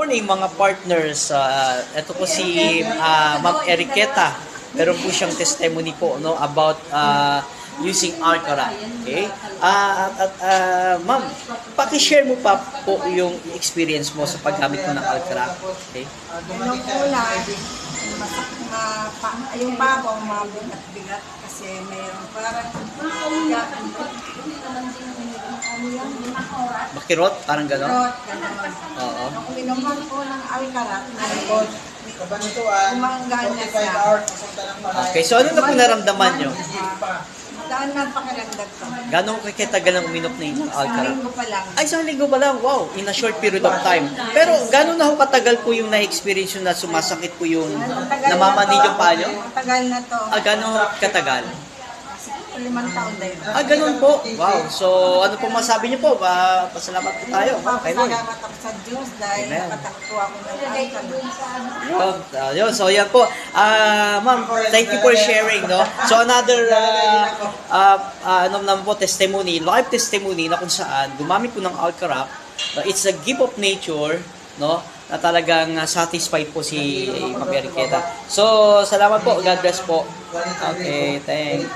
morning mga partners. Ito po si Ma'am Eriqueta. Meron po siyang testimony po no about using Alcarat. Okay? Ma'am, paki-share mo pa po yung experience mo sa paggamit mo ng Alcarat. Okay? Nung una, yung babo, mabigat-bigat kasi mayroong parang Bakirot? Parang gano'n? gano'n. Oo. Nung uminuman ko ng Alcarat, kumanggaan na siya. Okay, so ano na po naramdaman nyo? Daan na pakiramdam ko. Gano'ng katagal ang uminom na yung Isang Alcarat? linggo pa lang. Ay, isang linggo pa lang. Wow, in a short period of time. Pero gano'n na ho katagal po yung na-experience yung na sumasakit po yung namamanid yung paa nyo? Matagal na to. Gano'n katagal? Siguro 5 taon na yun. Ganun po. Wow. So, ano po masabi niyo po? Pasalamat po tayo. Kay Lord. Salamat ako sa Diyos dahil Amen. nakatakto ako ng Alcarat. Yun. So, yan po. Ma'am, thank you for sharing, no? So, another, ano naman po, testimony, live testimony na kung saan gumamit po ng Alcarat. It's a gift of nature, no? Na talagang satisfied po si Ma'am Eriqueta. So, salamat po. God bless po. Okay, thanks.